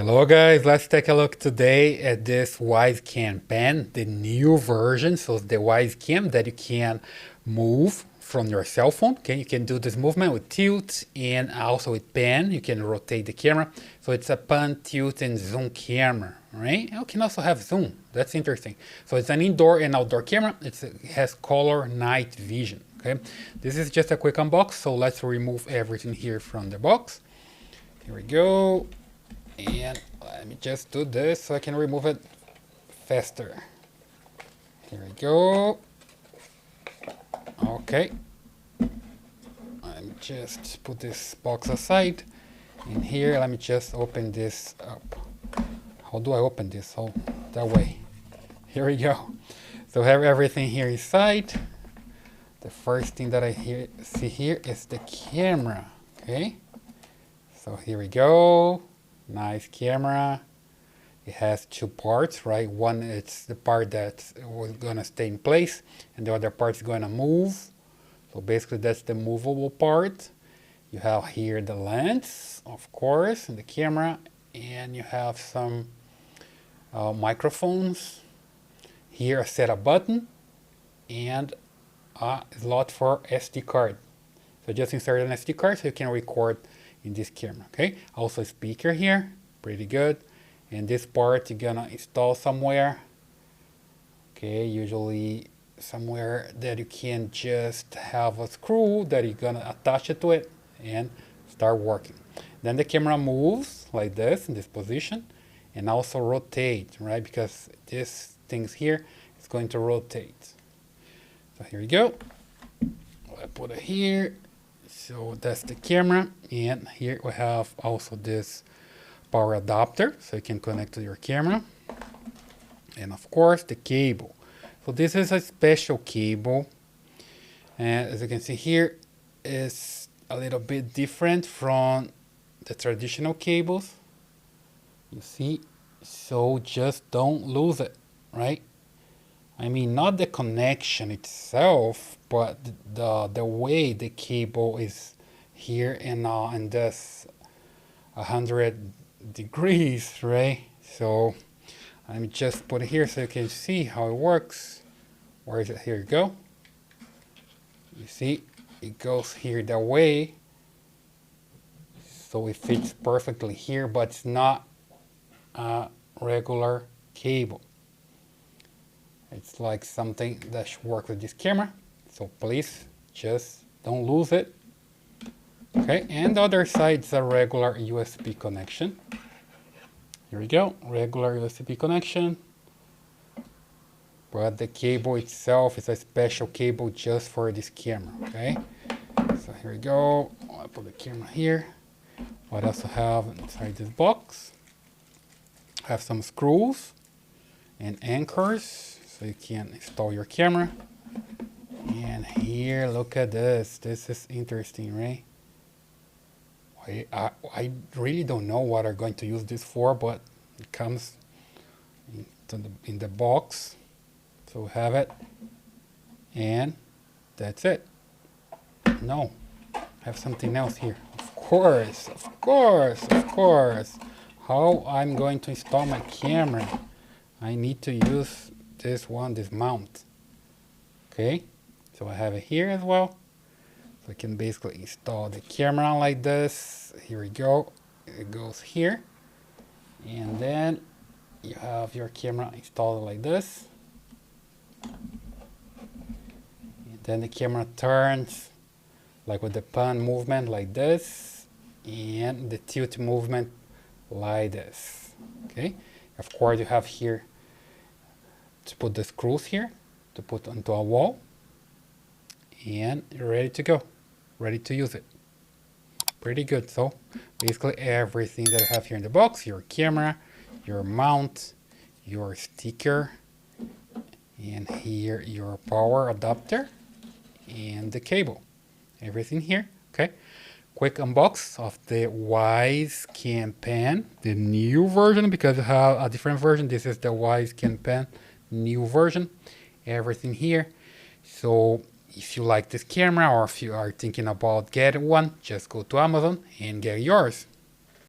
Hello guys, let's take a look today at this Wyze Cam Pan, the new version. So it's the Wyze Cam that you can move from your cell phone. Okay, you can do this movement with tilt and also with pan. You can rotate the camera. So it's a pan, tilt, and zoom camera, right? You can also have zoom. That's interesting. So it's an indoor and outdoor camera. It has color night vision. Okay, this is just a quick unbox. So let's remove everything here from the box. Here we go. And let me just do this so I can remove it faster. Here we go. Okay. Let me just put this box aside. And here, let me just open this up. How do I open this? Oh, that way. Here we go. So I have everything here inside. The first thing that I see here is the camera. Okay. So here we go. Nice camera. It has two parts, right? One, it's the part that was gonna stay in place, and the other part's gonna move. So basically that's the movable part. You have here the lens, of course, and the camera, and you have some microphones. Here a setup button, and a slot for SD card. So just insert an SD card so you can record in this camera. Okay, also speaker here, pretty good. And this part you're gonna install somewhere. Okay, usually somewhere that you can just have a screw that you're gonna attach it to it and start working. Then the camera moves like this in this position and also rotate, right? Because this things here is going to rotate. So here you go. I put it here. So that's the camera, and here we have also this power adapter so you can connect to your camera, and of course the cable. So this is a special cable, and as you can see here, is a little bit different from the traditional cables. You see, so just don't lose it, right? I mean, not the connection itself, but the way the cable is here and this 100 degrees, right? So let me just put it here so you can see how it works. Where is it? Here you go. You see, it goes here that way. So it fits perfectly here, but it's not a regular cable. It's like something that should work with this camera. So please just don't lose it. Okay, and the other side is a regular USB connection. Here we go, regular USB connection. But the cable itself is a special cable just for this camera, okay? So here we go, I'll put the camera here. What else I have inside this box? I have some screws and anchors so you can install your camera. And here, look at this. This is interesting, right? I really don't know what I'm going to use this for, but it comes in the box. So we have it. And that's it. No, I have something else here. Of course, of course, of course. How I'm going to install my camera? I need to use this one, this mount. Okay, so I have it here as well. So I can basically install the camera like this. Here we go. It goes here. And then you have your camera installed like this. And then the camera turns like with the pan movement like this. And the tilt movement like this. Okay. Of course you have here to put the screws here to put onto a wall, and you're ready to go, ready to use it. Pretty good. So basically everything that I have here in the box: your camera, your mount, your sticker, and here your power adapter and the cable, everything here. Okay, quick unbox of the Wyze Cam Pan, the new version, because you have a different version. This is the Wyze Cam Pan new version. Everything here. So if you like this camera, or if you are thinking about getting one, just go to Amazon and get yours.